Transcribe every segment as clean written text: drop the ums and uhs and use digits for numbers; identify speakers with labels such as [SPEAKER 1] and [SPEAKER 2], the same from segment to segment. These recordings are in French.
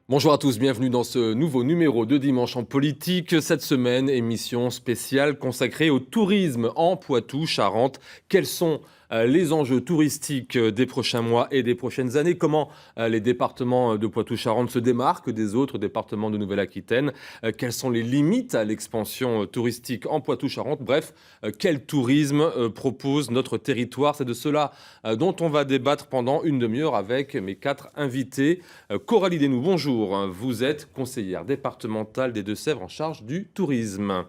[SPEAKER 1] Bonjour à tous, bienvenue dans ce nouveau numéro de Dimanche en politique. Cette semaine, émission spéciale consacrée au tourisme en Poitou-Charentes. Quels sont les enjeux touristiques des prochains mois et des prochaines années? Comment les départements de Poitou-Charentes se démarquent des autres départements de Nouvelle-Aquitaine? Quelles sont les limites à l'expansion touristique en Poitou-Charentes? Bref, quel tourisme propose notre territoire? C'est de cela dont on va débattre pendant une demi-heure avec mes 4 invités. Coralie Desnoux, bonjour. Vous êtes conseillère départementale des Deux-Sèvres en charge du tourisme.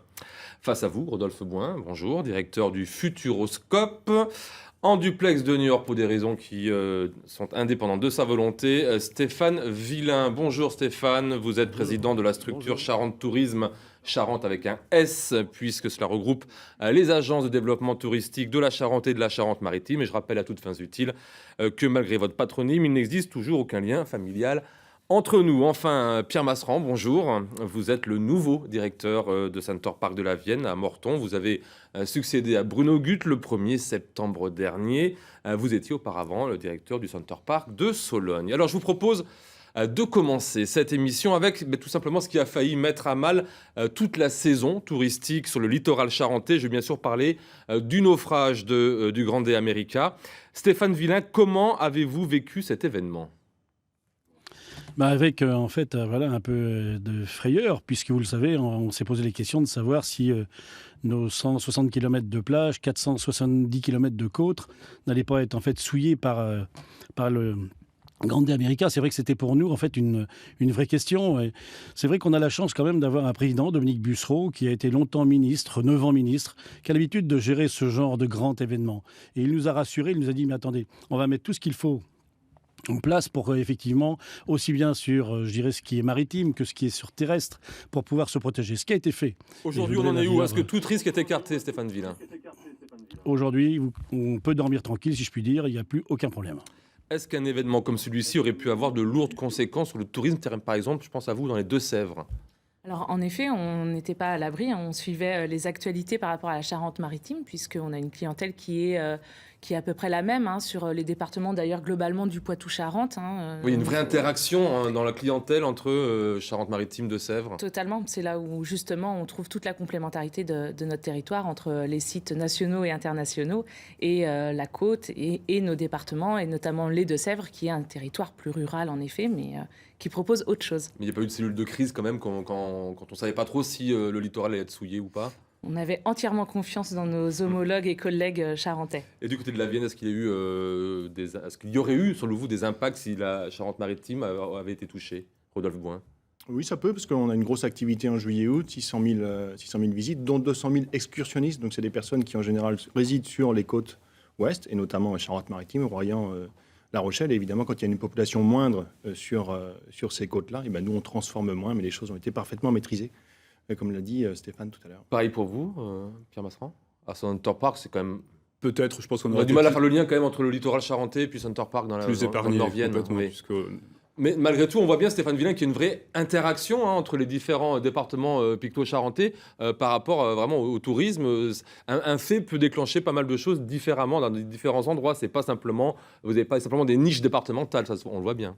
[SPEAKER 1] Face à vous, Rodolphe Bouin, bonjour, directeur du Futuroscope. En duplex de New York pour des raisons qui sont indépendantes de sa volonté, Stéphane Villain. Bonjour Stéphane, vous êtes président de la structure Charente Tourisme, Charente avec un S, puisque cela regroupe les agences de développement touristique de la Charente et de la Charente-Maritime. Et je rappelle à toutes fins utiles que malgré votre patronyme, il n'existe toujours aucun lien familial entre nous. Enfin, Pierre Masseran, bonjour. Vous êtes le nouveau directeur de Center Parc de la Vienne à Morton. Vous avez succédé à Bruno Gutt le 1er septembre dernier. Vous étiez auparavant le directeur du Center Parc de Sologne. Alors, je vous propose de commencer cette émission avec tout simplement ce qui a failli mettre à mal toute la saison touristique sur le littoral charentais. Je vais bien sûr parler du naufrage du Grande America. Stéphane Villain, comment avez-vous vécu cet événement ?
[SPEAKER 2] Avec en fait voilà, un peu de frayeur, puisque vous le savez, on s'est posé les questions de savoir si nos 160 km de plage, 470 km de côte n'allaient pas être en fait souillés par le Grande America. C'est vrai que c'était pour nous en fait une vraie question. Et c'est vrai qu'on a la chance quand même d'avoir un président, Dominique Bussereau, qui a été longtemps ministre, 9 ans ministre, qui a l'habitude de gérer ce genre de grand événement. Et il nous a rassurés, il nous a dit, mais attendez, on va mettre tout ce qu'il faut en place pour effectivement, aussi bien sur, je dirais, ce qui est maritime que ce qui est sur terrestre, pour pouvoir se protéger. Ce qui a été fait.
[SPEAKER 1] Aujourd'hui, on en est où ? Est-ce que tout risque est écarté, Stéphane Villain ?
[SPEAKER 2] Aujourd'hui, on peut dormir tranquille, si je puis dire, il n'y a plus aucun problème.
[SPEAKER 1] Est-ce qu'un événement comme celui-ci aurait pu avoir de lourdes conséquences sur le tourisme, par exemple, je pense à vous, dans les Deux-Sèvres ?
[SPEAKER 3] Alors en effet, on n'était pas à l'abri, on suivait les actualités par rapport à la Charente-Maritime, puisqu'on a une clientèle qui est à peu près la même sur les départements d'ailleurs globalement du Poitou-Charentes.
[SPEAKER 1] Oui, une vraie interaction dans la clientèle entre Charente-Maritime, Deux-Sèvres.
[SPEAKER 3] Totalement, c'est là où justement on trouve toute la complémentarité de notre territoire entre les sites nationaux et internationaux et la côte et nos départements, et notamment les Deux-Sèvres, qui est un territoire plus rural en effet, mais qui propose autre chose.
[SPEAKER 1] Mais il n'y a pas eu de cellule de crise quand même quand on ne savait pas trop si le littoral allait être souillé ou pas ?
[SPEAKER 3] On avait entièrement confiance dans nos homologues et collègues charentais.
[SPEAKER 1] Et du côté de la Vienne, est-ce qu'il y aurait eu, selon vous, des impacts si la Charente-Maritime avait été touchée ? Rodolphe Bouin.
[SPEAKER 4] Oui, ça peut, parce qu'on a une grosse activité en juillet-août, 600 000 visites, dont 200 000 excursionnistes. Donc, c'est des personnes qui, en général, résident sur les côtes ouest, et notamment Charente-Maritime, Royan, La Rochelle. Et évidemment, quand il y a une population moindre sur ces côtes-là, et nous, on transforme moins, mais les choses ont été parfaitement maîtrisées, comme l'a dit Stéphane tout à l'heure.
[SPEAKER 1] Pareil pour vous, Pierre Masseran ? À Center Parc, c'est quand même...
[SPEAKER 5] Peut-être, je pense qu'on
[SPEAKER 1] On a du mal à faire le lien quand même entre le littoral charentais et puis Center Park dans le Nord-Vienne. Mais malgré tout, on voit bien, Stéphane Villain, qu'il y a une vraie interaction entre les différents départements picto-charentais par rapport vraiment au tourisme. Un fait peut déclencher pas mal de choses différemment dans différents endroits. Vous n'avez pas simplement des niches départementales, ça, on le voit bien.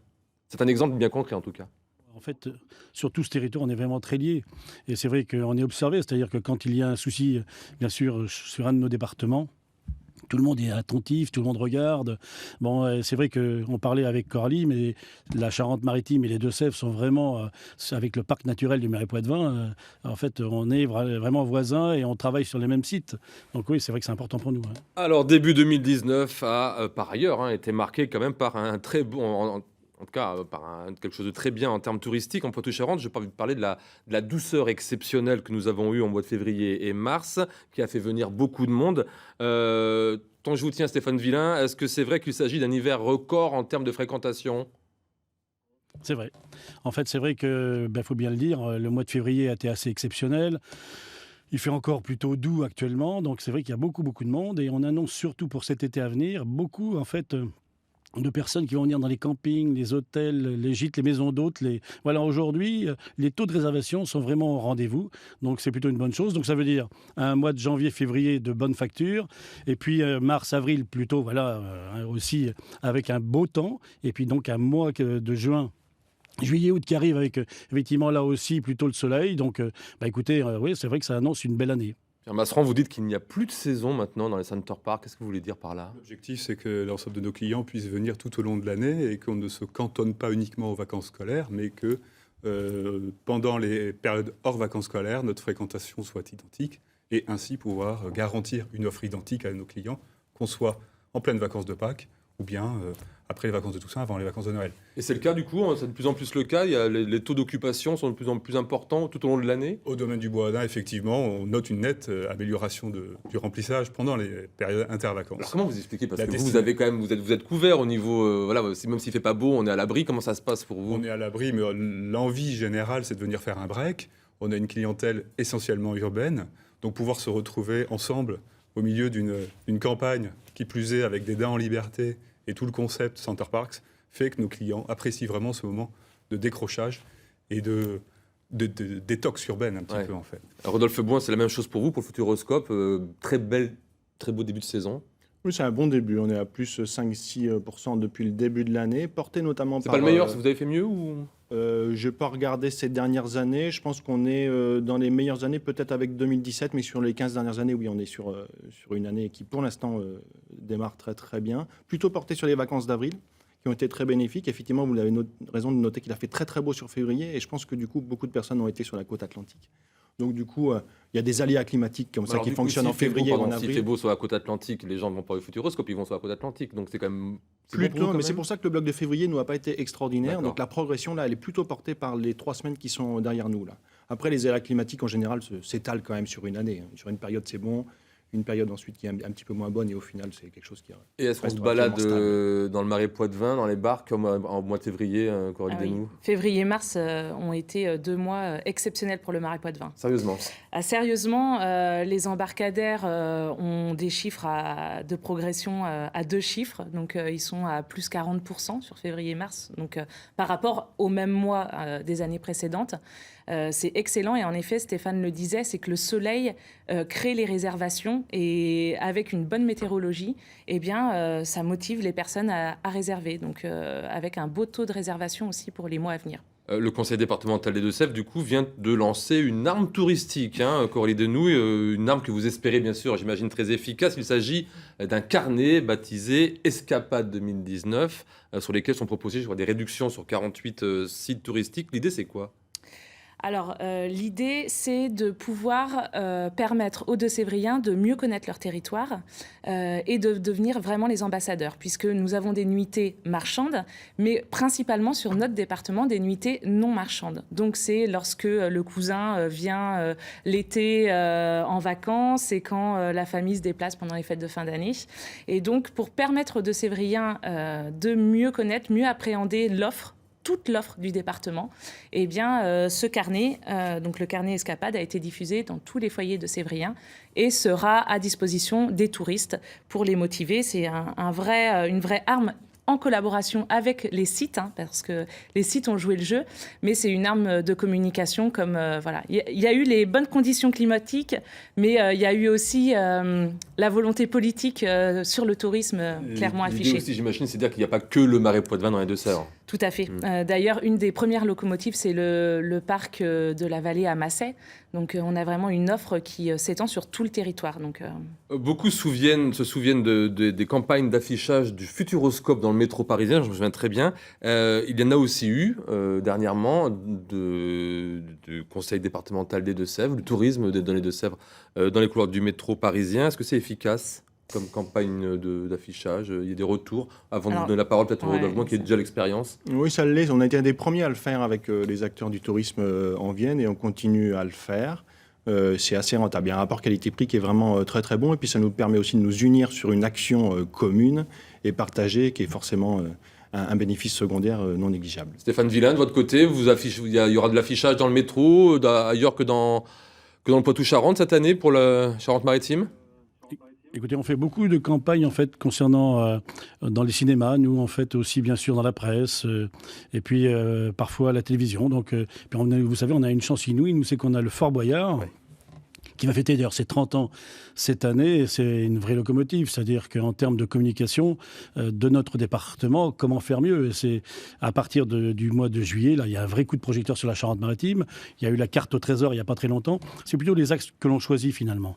[SPEAKER 1] C'est un exemple bien concret en tout cas.
[SPEAKER 2] En fait, sur tout ce territoire, on est vraiment très liés. Et c'est vrai qu'on est observé, c'est-à-dire que quand il y a un souci, bien sûr, sur un de nos départements, tout le monde est attentif, tout le monde regarde. Bon, c'est vrai qu'on parlait avec Coralie, mais la Charente-Maritime et les Deux-Sèvres sont vraiment, avec le parc naturel du Marais-Poitevin, en fait, on est vraiment voisins et on travaille sur les mêmes sites. Donc oui, c'est vrai que c'est important pour nous.
[SPEAKER 1] Alors, début 2019 a, par ailleurs, été marqué quand même par un très bon... En tout cas, quelque chose de très bien en termes touristiques en Poitou-Charentes. Je vais vous parler de la douceur exceptionnelle que nous avons eue en mois de février et mars, qui a fait venir beaucoup de monde. Tant je vous tiens, Stéphane Villain, est-ce que c'est vrai qu'il s'agit d'un hiver record en termes de fréquentation ?
[SPEAKER 2] C'est vrai. En fait, c'est vrai que, faut bien le dire, le mois de février a été assez exceptionnel. Il fait encore plutôt doux actuellement, donc c'est vrai qu'il y a beaucoup de monde. Et on annonce surtout pour cet été à venir, beaucoup, en fait... de personnes qui vont venir dans les campings, les hôtels, les gîtes, les maisons d'hôtes. Voilà, aujourd'hui, les taux de réservation sont vraiment au rendez-vous. Donc, c'est plutôt une bonne chose. Donc, ça veut dire un mois de janvier, février de bonne facture. Et puis, mars, avril, plutôt, voilà, aussi avec un beau temps. Et puis, donc, un mois de juin juillet-août qui arrive avec effectivement là aussi plutôt le soleil. Donc, écoutez, oui, c'est vrai que ça annonce une belle année.
[SPEAKER 1] Pierre Masseran, vous dites qu'il n'y a plus de saison maintenant dans les Center Parcs. Qu'est-ce que vous voulez dire par là?
[SPEAKER 5] L'objectif, c'est que l'ensemble de nos clients puissent venir tout au long de l'année et qu'on ne se cantonne pas uniquement aux vacances scolaires, mais que pendant les périodes hors vacances scolaires, notre fréquentation soit identique et ainsi pouvoir garantir une offre identique à nos clients, qu'on soit en pleine vacances de Pâques ou bien après les vacances de Toussaint, avant les vacances de Noël.
[SPEAKER 1] Et c'est le cas du coup, c'est de plus en plus le cas. Les taux d'occupation sont de plus en plus importants tout au long de l'année.
[SPEAKER 5] Au domaine du Bois-Hadin, effectivement, on note une nette amélioration du remplissage pendant les périodes intervacances.
[SPEAKER 1] Alors comment vous expliquez? Parce que vous avez quand même, vous êtes couvert au niveau, voilà, même s'il fait pas beau, on est à l'abri. Comment ça se passe pour vous?
[SPEAKER 5] On est à l'abri, mais l'envie générale, c'est de venir faire un break. On a une clientèle essentiellement urbaine, donc pouvoir se retrouver ensemble au milieu d'une campagne, qui plus est avec des dents en liberté et tout le concept Center Parcs, fait que nos clients apprécient vraiment ce moment de décrochage et de détox urbaine un petit peu en fait.
[SPEAKER 1] Rodolphe Bouin, c'est la même chose pour vous, pour le Futuroscope. Très beau début de saison.
[SPEAKER 4] Oui, c'est un bon début. On est à plus 5-6% depuis le début de l'année, porté notamment par...
[SPEAKER 1] C'est pas le meilleur, vous avez fait mieux ou...
[SPEAKER 4] Je n'ai pas regardé ces dernières années. Je pense qu'on est dans les meilleures années, peut-être avec 2017, mais sur les 15 dernières années, oui, on est sur une année qui, pour l'instant, démarre très très bien. Plutôt porté sur les vacances d'avril, qui ont été très bénéfiques. Effectivement, vous avez raison de noter qu'il a fait très très beau sur février, et je pense que du coup, beaucoup de personnes ont été sur la côte atlantique. Donc du coup, il y a des aléas climatiques comme ça qui fonctionnent en février ou en avril.
[SPEAKER 1] S'il fait beau sur la côte atlantique, les gens ne vont pas au Futuroscope, ils vont sur la côte atlantique. Donc c'est quand même...
[SPEAKER 4] Plutôt, mais c'est pour ça que le bloc de février n'a pas été extraordinaire. Donc la progression, là, elle est plutôt portée par les 3 semaines qui sont derrière nous. Là. Après, les aléas climatiques, en général, s'étalent quand même sur une année. Sur une période, c'est bon. Une période ensuite qui est un petit peu moins bonne. Et au final, c'est quelque chose qui...
[SPEAKER 1] Et est-ce qu'on se balade dans le Marais Poitevin, dans les barques, comme en mois de février, Coralie Desnoux?
[SPEAKER 3] Février-mars ont été 2 mois exceptionnels pour le Marais Poitevin.
[SPEAKER 1] Sérieusement?
[SPEAKER 3] Sérieusement, les embarcadères ont des chiffres de progression à 2 chiffres. Donc, ils sont à plus 40% sur février-mars. Donc, par rapport au même mois des années précédentes. C'est excellent et en effet, Stéphane le disait, c'est que le soleil crée les réservations et avec une bonne météorologie, eh bien, ça motive les personnes à réserver. Donc, avec un beau taux de réservation aussi pour les mois à venir.
[SPEAKER 1] Le conseil départemental des Deux-Sèvres, du coup, vient de lancer une arme touristique, Coralie Desnoux, une arme que vous espérez, bien sûr, j'imagine, très efficace. Il s'agit d'un carnet baptisé Escapade 2019, sur lesquels sont proposées, je crois, des réductions sur 48 sites touristiques. L'idée, c'est quoi ?
[SPEAKER 3] Alors, l'idée, c'est de pouvoir permettre aux Deux-Sévriens de mieux connaître leur territoire et de devenir vraiment les ambassadeurs, puisque nous avons des nuitées marchandes, mais principalement sur notre département, des nuitées non marchandes. Donc, c'est lorsque le cousin vient l'été en vacances et quand la famille se déplace pendant les fêtes de fin d'année. Et donc, pour permettre aux Deux-Sévriens de mieux connaître, mieux appréhender toute l'offre du département, eh bien, ce carnet, donc le carnet Escapade, a été diffusé dans tous les foyers de Sévriens et sera à disposition des touristes pour les motiver. C'est une vraie arme en collaboration avec les sites, parce que les sites ont joué le jeu, mais c'est une arme de communication comme... voilà. Il y a eu les bonnes conditions climatiques, mais il y a eu aussi la volonté politique sur le tourisme clairement affichée.
[SPEAKER 1] L'idée aussi, j'imagine, c'est-à-dire qu'il n'y a pas que le Marais Poitevin dans les Deux-Sèvres.
[SPEAKER 3] Tout à fait. D'ailleurs, une des premières locomotives, c'est le parc de la vallée à Massay. Donc, on a vraiment une offre qui s'étend sur tout le territoire. Donc,
[SPEAKER 1] Beaucoup se souviennent des campagnes d'affichage du Futuroscope dans le métro parisien, je me souviens très bien. Il y en a aussi eu dernièrement du conseil départemental des Deux-Sèvres, le tourisme dans les Deux-Sèvres, dans les couloirs du métro parisien. Est-ce que c'est efficace comme campagne d'affichage? Il y a des retours. Avant de vous donner la parole, peut-être au Rodolphe Bouin, qui a déjà l'expérience.
[SPEAKER 4] Oui, ça l'est. On a été un des premiers à le faire avec les acteurs du tourisme en Vienne et on continue à le faire. C'est assez rentable. Il y a un rapport qualité-prix qui est vraiment très très bon et puis ça nous permet aussi de nous unir sur une action commune et partagée qui est forcément un bénéfice secondaire non négligeable.
[SPEAKER 1] Stéphane Villain, de votre côté, il y aura de l'affichage dans le métro, ailleurs que dans le Poitou-Charentes cette année pour la Charente-Maritime?
[SPEAKER 2] Écoutez, on fait beaucoup de campagnes en fait concernant dans les cinémas, nous en fait aussi bien sûr dans la presse et puis parfois à la télévision. Donc, puis vous savez, on a une chance inouïe, nous c'est qu'on a le Fort Boyard. Ouais. qui va fêter d'ailleurs ses 30 ans cette année. C'est une vraie locomotive, c'est-à-dire qu'en termes de communication de notre département, comment faire mieux? C'est à partir du mois de juillet, là, il y a un vrai coup de projecteur sur la Charente-Maritime. Il y a eu la carte au trésor il n'y a pas très longtemps. C'est plutôt les axes que l'on choisit finalement.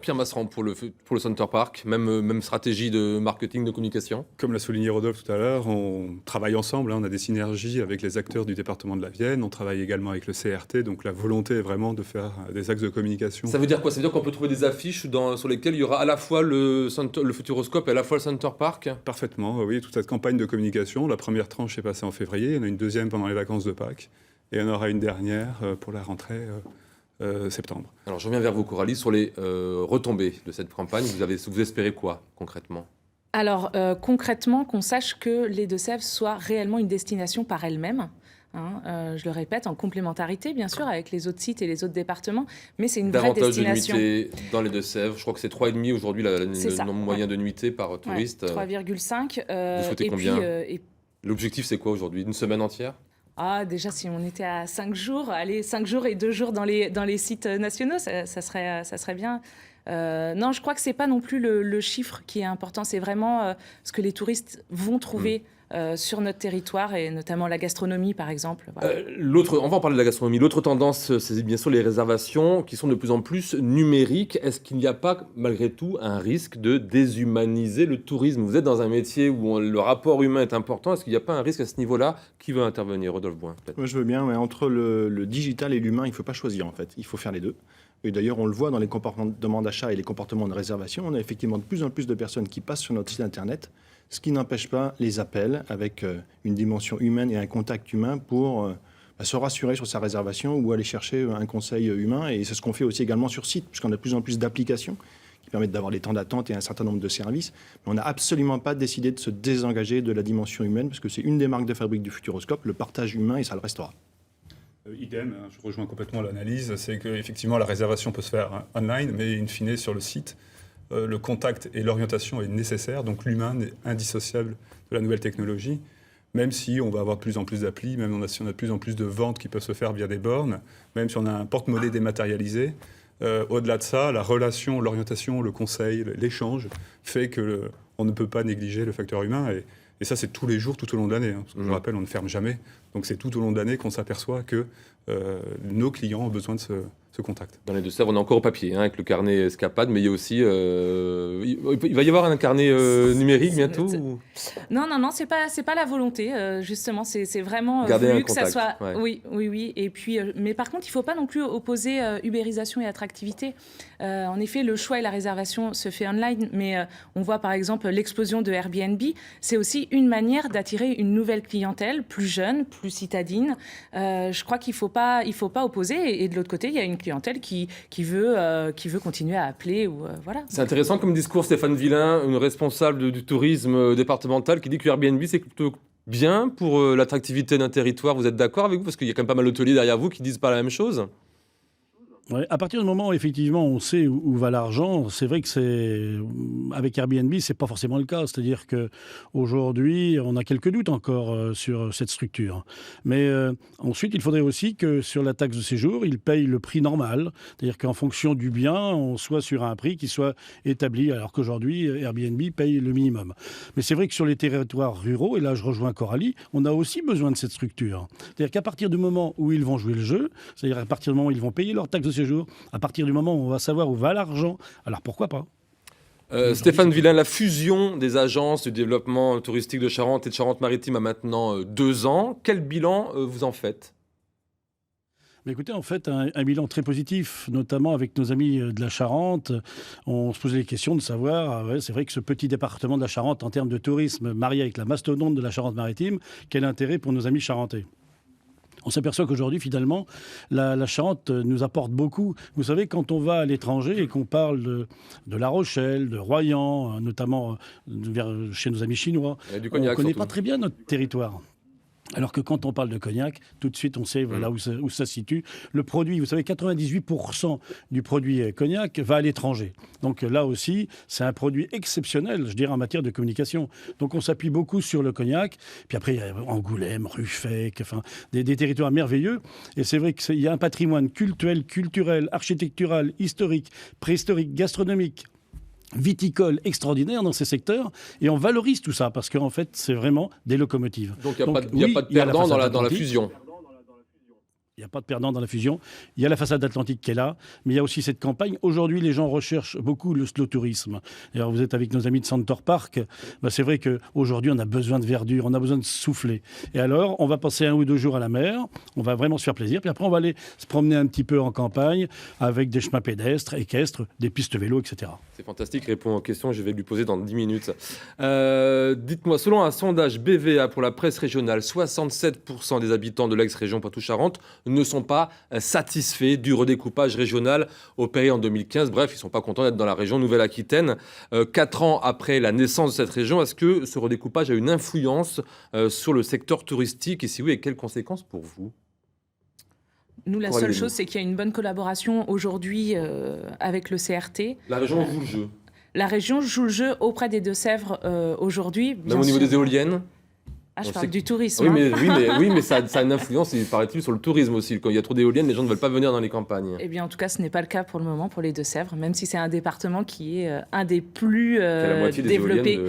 [SPEAKER 1] Pierre Masseran, pour le Center Park, même stratégie de marketing, de communication?
[SPEAKER 5] Comme l'a souligné Rodolphe tout à l'heure, on travaille ensemble, on a des synergies avec les acteurs du département de la Vienne, on travaille également avec le CRT, donc la volonté est vraiment de faire des axes de communication.
[SPEAKER 1] Ça veut dire quoi? Ça veut dire qu'on peut trouver des affiches sur lesquelles il y aura à la fois le Futuroscope et à la fois le Center Park?
[SPEAKER 5] Parfaitement, oui, toute cette campagne de communication, la première tranche est passée en février, il y en a une deuxième pendant les vacances de Pâques, et il y en aura une dernière pour la rentrée septembre.
[SPEAKER 1] Alors je reviens vers vous, Coralie, sur les retombées de cette campagne. Vous espérez quoi concrètement?
[SPEAKER 3] Alors concrètement, qu'on sache que les Deux-Sèvres soient réellement une destination par elle-même. Je le répète, en complémentarité, bien sûr, avec les autres sites et les autres départements, mais c'est une vraie destination.
[SPEAKER 1] Davantage de nuitées dans les Deux-Sèvres. Je crois que c'est 3,5 aujourd'hui le nombre moyen de nuitées par touriste.
[SPEAKER 3] 3,5.
[SPEAKER 1] Vous souhaitez combien? L'objectif, c'est quoi aujourd'hui? Une semaine entière?
[SPEAKER 3] Déjà, si on était à 5 jours, 5 jours et 2 jours dans les sites nationaux, ça serait bien. Non, je crois que c'est pas non plus le chiffre qui est important, c'est vraiment ce que les touristes vont trouver sur notre territoire, et notamment la gastronomie, par exemple. Voilà.
[SPEAKER 1] On va en parler de la gastronomie. L'autre tendance, c'est bien sûr les réservations qui sont de plus en plus numériques. Est-ce qu'il n'y a pas, malgré tout, un risque de déshumaniser le tourisme? Vous êtes dans un métier où le rapport humain est important. Est-ce qu'il n'y a pas un risque à ce niveau-là? Qui veut intervenir? Rodolphe Bouin, peut-être.
[SPEAKER 4] Moi, je veux bien, mais entre le digital et l'humain, il ne faut pas choisir, en fait. Il faut faire les deux. Et d'ailleurs, on le voit dans les comportements d'achat et les comportements de réservation. On a effectivement de plus en plus de personnes qui passent sur notre site Internet, ce qui n'empêche pas les appels avec une dimension humaine et un contact humain pour se rassurer sur sa réservation ou aller chercher un conseil humain. Et c'est ce qu'on fait aussi également sur site, puisqu'on a de plus en plus d'applications qui permettent d'avoir des temps d'attente et un certain nombre de services. Mais on n'a absolument pas décidé de se désengager de la dimension humaine, parce que c'est une des marques de fabrique du Futuroscope, le partage humain, et ça le restera.
[SPEAKER 5] Idem, je rejoins complètement l'analyse, c'est qu'effectivement la réservation peut se faire online, mais in fine sur le site, le contact et l'orientation est nécessaire, donc l'humain est indissociable de la nouvelle technologie, même si on va avoir de plus en plus d'applis, même si on a de plus en plus de ventes qui peuvent se faire via des bornes, même si on a un porte-monnaie dématérialisé. Au-delà de ça, la relation, l'orientation, le conseil, l'échange fait qu'on ne peut pas négliger le facteur humain. Et ça, c'est tous les jours, tout au long de l'année. Parce que je rappelle, on ne ferme jamais. Donc c'est tout au long de l'année qu'on s'aperçoit que nos clients ont besoin de ce contact.
[SPEAKER 1] Dans les Deux-Sèvres, on est encore au papier, avec le carnet Escapade, mais il y a aussi... il va y avoir un carnet numérique bientôt
[SPEAKER 3] Non, c'est pas la volonté, justement. C'est vraiment
[SPEAKER 1] garder
[SPEAKER 3] voulu
[SPEAKER 1] un
[SPEAKER 3] que
[SPEAKER 1] contact,
[SPEAKER 3] ça soit...
[SPEAKER 1] ouais.
[SPEAKER 3] Oui. Et puis, mais par contre, il ne faut pas non plus opposer ubérisation et attractivité. En effet, le choix et la réservation se fait online, mais on voit par exemple l'explosion de Airbnb. C'est aussi une manière d'attirer une nouvelle clientèle, plus jeune, plus citadine. Je crois qu'il ne faut pas opposer. Et de l'autre côté, il y a une clientèle qui veut continuer à appeler. Voilà.
[SPEAKER 1] C'est intéressant comme discours, Stéphane Villain, une responsable du tourisme départemental, qui dit que Airbnb, c'est plutôt bien pour l'attractivité d'un territoire. Vous êtes d'accord avec vous? Parce qu'il y a quand même pas mal d'hôteliers derrière vous qui disent pas la même chose.
[SPEAKER 2] Ouais, à partir du moment où effectivement on sait où va l'argent, c'est vrai que avec Airbnb, c'est pas forcément le cas. C'est-à-dire que aujourd'hui, on a quelques doutes encore sur cette structure. Mais ensuite, il faudrait aussi que sur la taxe de séjour, ils payent le prix normal. C'est-à-dire qu'en fonction du bien, on soit sur un prix qui soit établi, alors qu'aujourd'hui, Airbnb paye le minimum. Mais c'est vrai que sur les territoires ruraux, et là je rejoins Coralie, on a aussi besoin de cette structure. C'est-à-dire qu'à partir du moment où ils vont jouer le jeu, c'est-à-dire à partir du moment où ils vont payer leur taxe de séjour, à partir du moment où on va savoir où va l'argent, alors pourquoi pas?
[SPEAKER 1] Stéphane Villain, la fusion des agences du développement touristique de Charente et de Charente-Maritime a maintenant 2 ans. Quel bilan vous en faites?
[SPEAKER 2] Mais écoutez, en fait, un bilan très positif, notamment avec nos amis de la Charente. On se posait les questions de savoir, c'est vrai que ce petit département de la Charente, en termes de tourisme, marié avec la mastodonte de la Charente-Maritime, quel intérêt pour nos amis charentais? On s'aperçoit qu'aujourd'hui, finalement, la Charente nous apporte beaucoup. Vous savez, quand on va à l'étranger et qu'on parle de La Rochelle, de Royan, notamment chez nos amis chinois,
[SPEAKER 1] du
[SPEAKER 2] on ne
[SPEAKER 1] cognac,
[SPEAKER 2] connaît
[SPEAKER 1] surtout.
[SPEAKER 2] pas très bien notre territoire. Alors que quand on parle de cognac, tout de suite, on sait voilà, où ça se situe. Le produit, vous savez, 98% du produit cognac va à l'étranger. Donc là aussi, c'est un produit exceptionnel, je dirais, en matière de communication. Donc on s'appuie beaucoup sur le cognac. Puis après, il y a Angoulême, Ruffec, enfin, des territoires merveilleux. Et c'est vrai qu'il y a un patrimoine culturel, architectural, historique, préhistorique, gastronomique, viticole extraordinaire dans ces secteurs, et on valorise tout ça parce qu'en fait c'est vraiment des locomotives.
[SPEAKER 1] Donc il n'y a pas de perdant dans la fusion.
[SPEAKER 2] Il n'y a pas de perdant dans la fusion. Il y a la façade atlantique qui est là, mais il y a aussi cette campagne. Aujourd'hui, les gens recherchent beaucoup le slow tourisme. Alors, vous êtes avec nos amis de Centaur Park. C'est vrai qu'aujourd'hui, on a besoin de verdure, on a besoin de souffler. Et alors, on va passer 1 ou 2 jours à la mer, on va vraiment se faire plaisir. Puis après, on va aller se promener un petit peu en campagne avec des chemins pédestres, équestres, des pistes vélo, etc.
[SPEAKER 1] C'est fantastique, il répond aux questions, je vais lui poser dans 10 minutes. Dites-moi, selon un sondage BVA pour la presse régionale, 67% des habitants de l'ex-région Poitou-Charentes ne sont pas satisfaits du redécoupage régional opéré en 2015. Bref, ils ne sont pas contents d'être dans la région Nouvelle-Aquitaine. 4 ans après la naissance de cette région, est-ce que ce redécoupage a une influence sur le secteur touristique? Et si oui, avec quelles conséquences pour vous?
[SPEAKER 3] Nous, la seule chose, c'est qu'il y a une bonne collaboration aujourd'hui avec le CRT.
[SPEAKER 1] La région joue le jeu.
[SPEAKER 3] La région joue le jeu auprès des Deux-Sèvres aujourd'hui.
[SPEAKER 1] Même au niveau des éoliennes?
[SPEAKER 3] Je parle du tourisme.
[SPEAKER 1] Oui, mais ça a une influence, il paraît-il, sur le tourisme aussi. Quand il y a trop d'éoliennes, les gens ne veulent pas venir dans les campagnes.
[SPEAKER 3] Eh bien, en tout cas, ce n'est pas le cas pour le moment pour les Deux-Sèvres, même si c'est un département qui est un des plus développés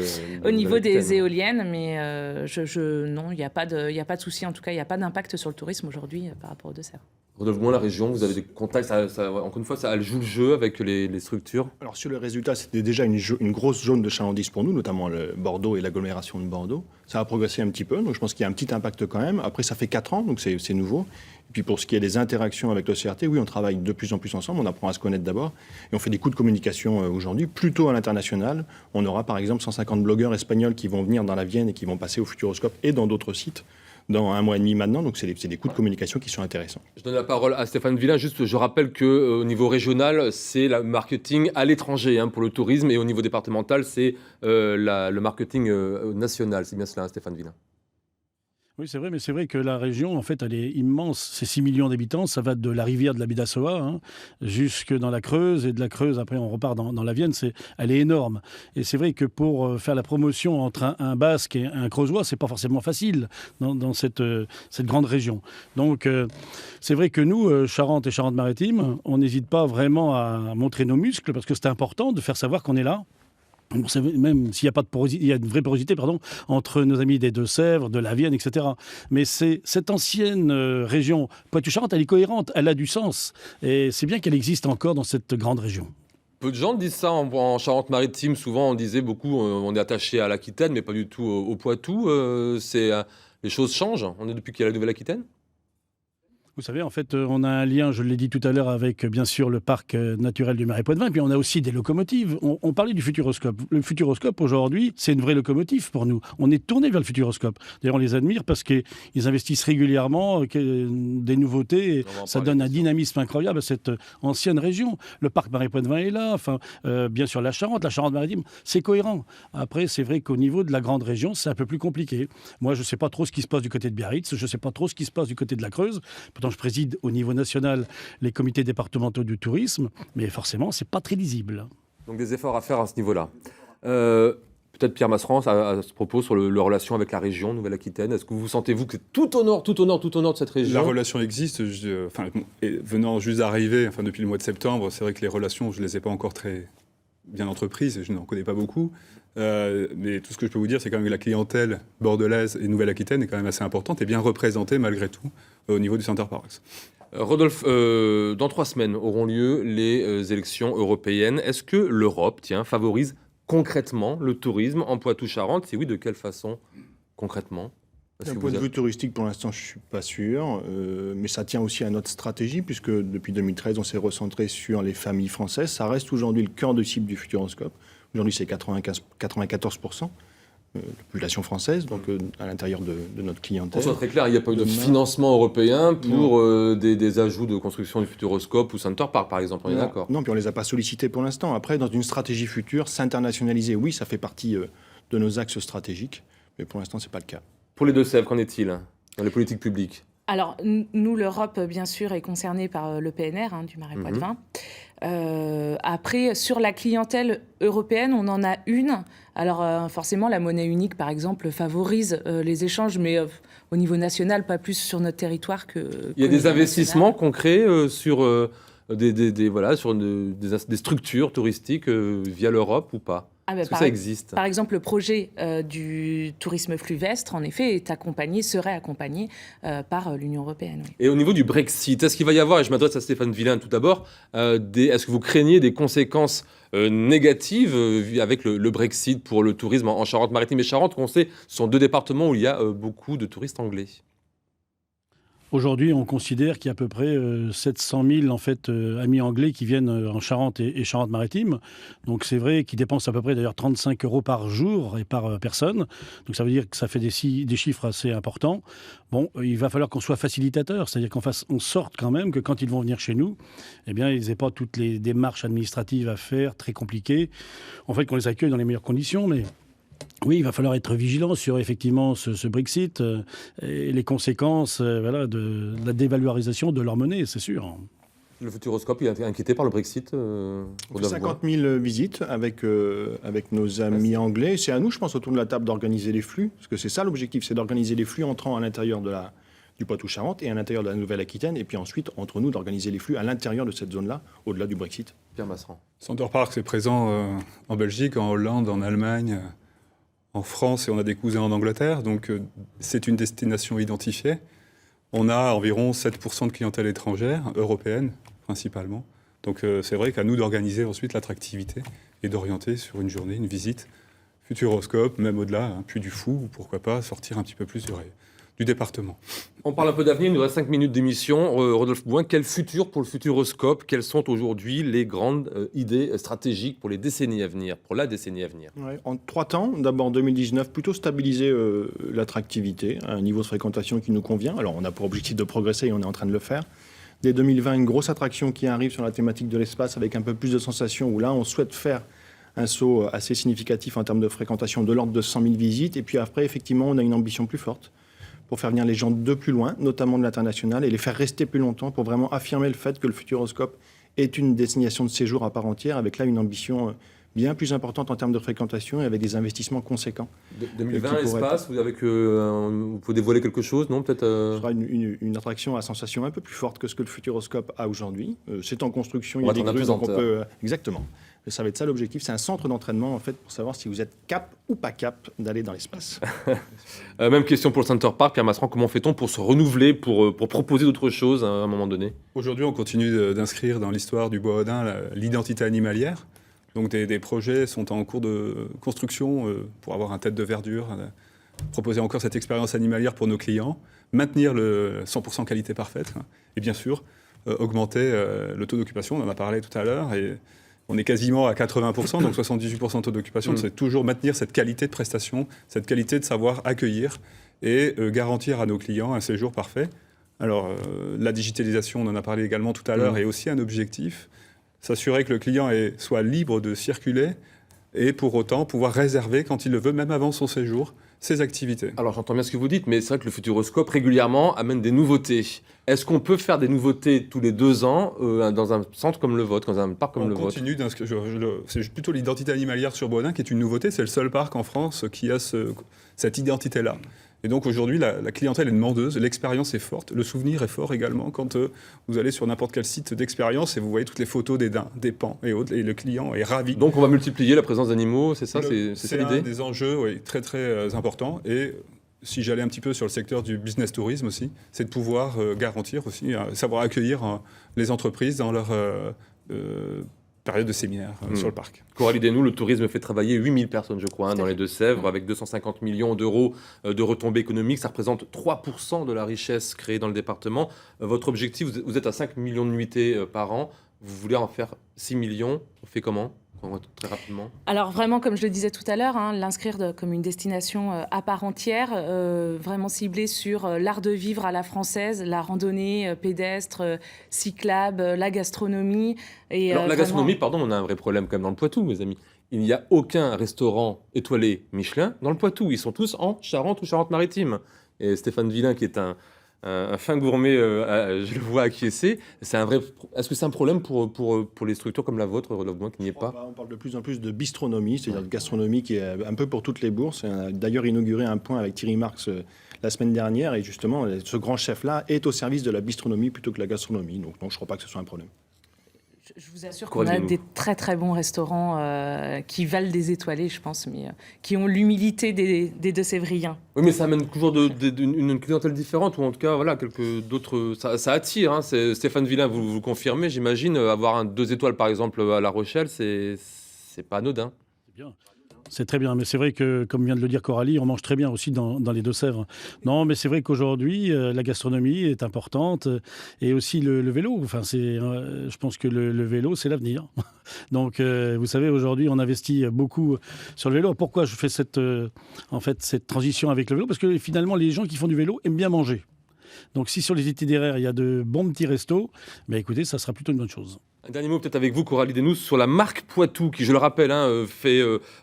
[SPEAKER 3] au niveau des éoliennes. Mais non, il n'y a pas de souci. En tout cas, il n'y a pas d'impact sur le tourisme aujourd'hui par rapport aux Deux-Sèvres.
[SPEAKER 1] Redevons la région, vous avez des contacts, encore une fois, elle joue le jeu avec les structures.
[SPEAKER 4] Alors sur le résultat, c'était déjà une grosse zone de chalandise pour nous, notamment le Bordeaux et l'agglomération de Bordeaux. Ça a progressé un petit peu, donc je pense qu'il y a un petit impact quand même. Après, ça fait 4 ans, donc c'est nouveau. Et puis pour ce qui est des interactions avec le CRT, oui, on travaille de plus en plus ensemble, on apprend à se connaître d'abord, et on fait des coups de communication aujourd'hui, plutôt à l'international. On aura par exemple 150 blogueurs espagnols qui vont venir dans la Vienne et qui vont passer au Futuroscope et dans d'autres sites dans 1 mois et demi maintenant, donc c'est des coups de communication qui sont intéressants.
[SPEAKER 1] Je donne la parole à Stéphane Villain. Juste, je rappelle qu'au niveau régional, c'est le marketing à l'étranger pour le tourisme, et au niveau départemental, c'est le marketing national. C'est bien cela, Stéphane Villain.
[SPEAKER 2] Oui, c'est vrai, mais c'est vrai que la région, en fait, elle est immense. C'est 6 millions d'habitants. Ça va de la rivière de la Bidassoa jusque dans la Creuse. Et de la Creuse, après, on repart dans la Vienne. Elle est énorme. Et c'est vrai que pour faire la promotion entre un Basque et un Creusois, c'est pas forcément facile dans cette grande région. Donc, c'est vrai que nous, Charente et Charente-Maritime, on n'hésite pas vraiment à montrer nos muscles parce que c'est important de faire savoir qu'on est là. Même s'il n'y a pas de porosité, il y a une vraie porosité, entre nos amis des Deux-Sèvres, de la Vienne, etc. Mais cette ancienne région Poitou-Charentes, elle est cohérente, elle a du sens. Et c'est bien qu'elle existe encore dans cette grande région.
[SPEAKER 1] Peu de gens disent ça en Charente-Maritime. Souvent, on disait beaucoup, on est attaché à l'Aquitaine, mais pas du tout au Poitou. Les choses changent. On est depuis qu'il y a la Nouvelle-Aquitaine.
[SPEAKER 2] Vous savez, en fait, on a un lien, je l'ai dit tout à l'heure, avec bien sûr le parc naturel du Marais Poitevin, puis on a aussi des locomotives. On parlait du Futuroscope. Le Futuroscope, aujourd'hui, c'est une vraie locomotive pour nous. On est tourné vers le Futuroscope. D'ailleurs, on les admire parce qu'ils investissent régulièrement des nouveautés. Et ça donne un dynamisme incroyable à cette ancienne région. Le parc Marais Poitevin est là. Bien sûr, la Charente-Maritime, c'est cohérent. Après, c'est vrai qu'au niveau de la grande région, c'est un peu plus compliqué. Moi, je ne sais pas trop ce qui se passe du côté de Biarritz. Je ne sais pas trop ce qui se passe du côté de la Creuse. Pourtant, je préside au niveau national les comités départementaux du tourisme, mais forcément, c'est pas très lisible.
[SPEAKER 1] Donc des efforts à faire à ce niveau-là. Peut-être Pierre Masseran, à ce propos, sur leur relation avec la région Nouvelle-Aquitaine. Est-ce que vous sentez-vous que c'est tout au nord de cette région?
[SPEAKER 5] La relation existe. Venant juste d'arriver, depuis le mois de septembre, c'est vrai que les relations, je ne les ai pas encore très bien entreprises, je n'en connais pas beaucoup. Mais tout ce que je peux vous dire, c'est quand même que la clientèle bordelaise et Nouvelle-Aquitaine est quand même assez importante et bien représentée malgré tout au niveau du Center Parks.
[SPEAKER 1] Rodolphe, dans 3 semaines auront lieu les élections européennes. Est-ce que l'Europe, favorise concrètement le tourisme en Poitou-Charentes? Si oui, de quelle façon concrètement?
[SPEAKER 4] D'un point de vue touristique, pour l'instant, je ne suis pas sûr. Mais ça tient aussi à notre stratégie, puisque depuis 2013, on s'est recentré sur les familles françaises. Ça reste aujourd'hui le cœur de cible du Futuroscope. Aujourd'hui, c'est 94% de la population française, donc à l'intérieur de notre clientèle.
[SPEAKER 1] On soit très clair, il n'y a pas eu de financement européen pour des ajouts de construction du Futuroscope ou Center Park, par exemple, on est d'accord?
[SPEAKER 4] Non, puis on ne les a pas sollicités pour l'instant. Après, dans une stratégie future, s'internationaliser, oui, ça fait partie de nos axes stratégiques, mais pour l'instant, ce n'est pas le cas.
[SPEAKER 1] Pour les Deux-Sèvres, qu'en est-il? dans les politiques publiques?
[SPEAKER 3] Alors, nous, l'Europe, bien sûr, est concernée par le PNR, du Marais Poitevin. Après, sur la clientèle européenne, on en a une. Alors, forcément, la monnaie unique, par exemple, favorise les échanges, mais au niveau national, pas plus sur notre territoire que...
[SPEAKER 1] Il y a des investissements concrets sur, sur des structures touristiques via l'Europe ou pas? Est-ce que ça existe?
[SPEAKER 3] Par exemple, le projet du tourisme fluvestre, en effet, serait accompagné par l'Union européenne. Oui.
[SPEAKER 1] Et au niveau du Brexit, est-ce qu'il va y avoir, et je m'adresse à Stéphane Villain tout d'abord, est-ce que vous craignez des conséquences négatives avec le Brexit pour le tourisme en Charente-Maritime et Charente, qu'on sait, ce sont deux départements où il y a beaucoup de touristes anglais?
[SPEAKER 2] Aujourd'hui, on considère qu'il y a à peu près 700 000 amis anglais qui viennent en Charente et Charente-Maritime. Donc c'est vrai qu'ils dépensent à peu près d'ailleurs 35 € par jour et par personne. Donc ça veut dire que ça fait des chiffres assez importants. Bon, il va falloir qu'on soit facilitateur, c'est-à-dire qu'on sorte quand même que quand ils vont venir chez nous, eh bien ils n'aient pas toutes les démarches administratives à faire, très compliquées. En fait, qu'on les accueille dans les meilleures conditions, mais... Oui, il va falloir être vigilant sur effectivement ce Brexit et les conséquences de la dévalorisation de leur monnaie, c'est sûr.
[SPEAKER 1] Le Futuroscope, il est inquiété par le Brexit.
[SPEAKER 4] On fait 50 000 visites avec nos amis anglais. C'est à nous, je pense, autour de la table d'organiser les flux, parce que c'est ça l'objectif, c'est d'organiser les flux entrant à l'intérieur du Poitou-Charentes et à l'intérieur de la Nouvelle-Aquitaine, et puis ensuite, entre nous, d'organiser les flux à l'intérieur de cette zone-là, au-delà du Brexit.
[SPEAKER 1] Pierre Masseran.
[SPEAKER 5] Center Parks est présent en Belgique, en Hollande, en Allemagne, en France, et on a des cousins en Angleterre, donc c'est une destination identifiée. On a environ 7% de clientèle étrangère, européenne principalement. Donc c'est vrai qu'à nous d'organiser ensuite l'attractivité et d'orienter sur une journée, une visite Futuroscope, même au-delà, Puy du Fou, ou pourquoi pas sortir un petit peu plus du département.
[SPEAKER 1] On parle un peu d'avenir, il nous reste 5 minutes d'émission. Rodolphe Bouin, quel futur pour le Futuroscope? Quelles sont aujourd'hui les grandes idées stratégiques pour les décennies à venir, pour la décennie à venir?
[SPEAKER 4] Ouais, en 3 temps, d'abord en 2019, plutôt stabiliser l'attractivité à un niveau de fréquentation qui nous convient. Alors on a pour objectif de progresser et on est en train de le faire. Dès 2020, une grosse attraction qui arrive sur la thématique de l'espace avec un peu plus de sensations, où là on souhaite faire un saut assez significatif en termes de fréquentation de l'ordre de 100 000 visites. Et puis après, effectivement, on a une ambition plus forte pour faire venir les gens de plus loin, notamment de l'international, et les faire rester plus longtemps pour vraiment affirmer le fait que le Futuroscope est une destination de séjour à part entière, avec là une ambition bien plus importante en termes de fréquentation et avec des investissements conséquents.
[SPEAKER 1] 2020, l'espace, vous pouvez dévoiler quelque chose, non? Peut-être
[SPEAKER 4] Ce sera une attraction à sensation un peu plus forte que ce que le Futuroscope a aujourd'hui. C'est en construction, il y a des grues, donc on peut... Exactement. Ça va être ça l'objectif, c'est un centre d'entraînement en fait pour savoir si vous êtes cap ou pas cap d'aller dans l'espace.
[SPEAKER 1] Même question pour le Center Park, Pierre Masseran, comment fait-on pour se renouveler, pour proposer d'autres choses à un moment donné?
[SPEAKER 5] Aujourd'hui, on continue d'inscrire dans l'histoire du Bois-Audin l'identité animalière. Donc des projets sont en cours de construction pour avoir un tête de verdure, proposer encore cette expérience animalière pour nos clients, maintenir le 100% qualité parfaite et bien sûr augmenter le taux d'occupation, on en a parlé tout à l'heure, et on est quasiment à 80%, donc 78% de taux d'occupation. C'est toujours maintenir cette qualité de prestation, cette qualité de savoir accueillir et garantir à nos clients un séjour parfait. Alors, la digitalisation, on en a parlé également tout à l'heure, est aussi un objectif. S'assurer que le client soit libre de circuler et pour autant pouvoir réserver quand il le veut, même avant son séjour, ses activités.
[SPEAKER 1] Alors j'entends bien ce que vous dites, mais c'est vrai que le Futuroscope régulièrement amène des nouveautés. Est-ce qu'on peut faire des nouveautés tous les 2 ans dans un centre comme le vôtre, dans un parc comme le vôtre?
[SPEAKER 5] On continue, c'est plutôt l'identité animalière sur Bois-Audin qui est une nouveauté, c'est le seul parc en France qui a cette identité-là. Et donc aujourd'hui, la clientèle est demandeuse, l'expérience est forte, le souvenir est fort également quand vous allez sur n'importe quel site d'expérience et vous voyez toutes les photos des daims, des paons et autres, et le client est ravi.
[SPEAKER 1] Donc on va multiplier la présence d'animaux, c'est ça, c'est ça l'idée?
[SPEAKER 5] C'est un des enjeux très très importants. Et si j'allais un petit peu sur le secteur du business tourisme aussi, c'est de pouvoir garantir aussi, savoir accueillir les entreprises dans leur période de séminaire sur le parc.
[SPEAKER 1] Coralie Desnoux, le tourisme fait travailler 8000 personnes, je crois, dans les Deux-Sèvres, avec 250 millions d'euros de retombées économiques. Ça représente 3% de la richesse créée dans le département. Votre objectif, vous êtes à 5 millions de nuitées par an. Vous voulez en faire 6 millions. On fait comment ? Très rapidement.
[SPEAKER 3] Alors vraiment, comme je le disais tout à l'heure, l'inscrire comme une destination à part entière, vraiment ciblée sur l'art de vivre à la française, la randonnée pédestre, cyclable, la gastronomie. Et
[SPEAKER 1] alors, la gastronomie, pardon, on a un vrai problème quand même dans le Poitou, mes amis. Il n'y a aucun restaurant étoilé Michelin dans le Poitou. Ils sont tous en Charente ou Charente-Maritime. et Stéphane Villain, qui est un fin gourmet, je le vois acquiescer. Est-ce que c'est un problème pour les structures comme la vôtre, Love Moins, qu'il n'y ait pas?
[SPEAKER 4] On parle de plus en plus de bistronomie, c'est-à-dire de gastronomie qui est un peu pour toutes les bourses. On a d'ailleurs inauguré un point avec Thierry Marx la semaine dernière, et justement, ce grand chef-là est au service de la bistronomie plutôt que la gastronomie. Donc non, je ne crois pas que ce soit un problème.
[SPEAKER 3] Je vous assure qu'on a des très très bons restaurants qui valent des étoilés, je pense, mais qui ont l'humilité des Deux-Sévriens.
[SPEAKER 1] Oui, mais ça amène toujours une clientèle différente, ou en tout cas, voilà, d'autres. Ça attire. Hein. Stéphane Villain, vous le confirmez, j'imagine. Avoir 2 étoiles, par exemple, à La Rochelle, c'est pas anodin.
[SPEAKER 2] C'est bien. C'est très bien, mais c'est vrai que, comme vient de le dire Coralie, on mange très bien aussi dans les Deux-Sèvres. Non, mais c'est vrai qu'aujourd'hui, la gastronomie est importante et aussi le vélo. Enfin, je pense que le vélo, c'est l'avenir. Donc, vous savez, aujourd'hui, on investit beaucoup sur le vélo. Pourquoi je fais cette transition avec le vélo? Parce que finalement, les gens qui font du vélo aiment bien manger. Donc, si sur les itinéraires, il y a de bons petits restos, écoutez, ça sera plutôt une bonne chose.
[SPEAKER 1] Un dernier mot peut-être avec vous, Coralie Desnous, sur la marque Poitou, qui, je le rappelle,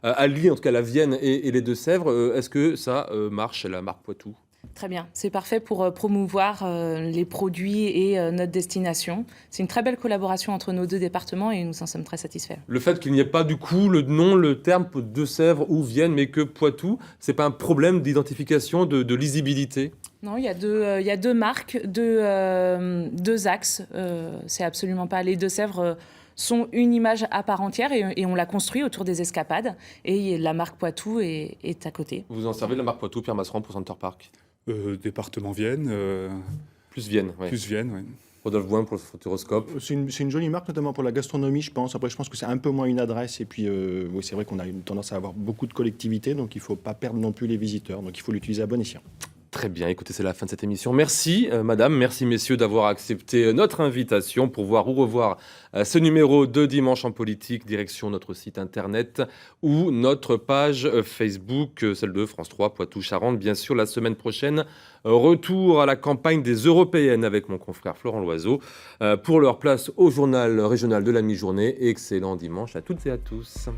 [SPEAKER 1] allie en tout cas la Vienne et les Deux-Sèvres. Est-ce que ça marche, la marque Poitou?
[SPEAKER 3] Très bien, c'est parfait pour promouvoir les produits et notre destination. C'est une très belle collaboration entre nos 2 départements et nous en sommes très satisfaits.
[SPEAKER 1] Le fait qu'il n'y ait pas du coup le terme Deux-Sèvres ou Vienne, mais que Poitou, c'est pas un problème d'identification, de lisibilité?
[SPEAKER 3] Non, il y a 2 marques, 2 axes. C'est absolument pas. Les Deux-Sèvres sont une image à part entière et on l'a construit autour des escapades. Et la marque Poitou est à côté.
[SPEAKER 1] Vous en servez de la marque Poitou, Pierre Masseran, pour Center Park?
[SPEAKER 5] Département Vienne.
[SPEAKER 1] Plus Vienne, oui.
[SPEAKER 5] Plus Vienne, oui.
[SPEAKER 1] Rodolphe Bouin pour le Futuroscope.
[SPEAKER 4] C'est une jolie marque, notamment pour la gastronomie, je pense. Après, je pense que c'est un peu moins une adresse. Et puis, oui, c'est vrai qu'on a une tendance à avoir beaucoup de collectivités, donc il ne faut pas perdre non plus les visiteurs. Donc il faut l'utiliser à bon escient.
[SPEAKER 1] Très bien, écoutez, c'est la fin de cette émission. Merci madame, merci messieurs d'avoir accepté notre invitation pour voir ou revoir ce numéro de Dimanche en politique, direction notre site internet ou notre page Facebook, celle de France 3 Poitou-Charentes. Bien sûr, la semaine prochaine, retour à la campagne des Européennes avec mon confrère Florent Loiseau pour leur place au journal régional de la mi-journée. Excellent dimanche à toutes et à tous.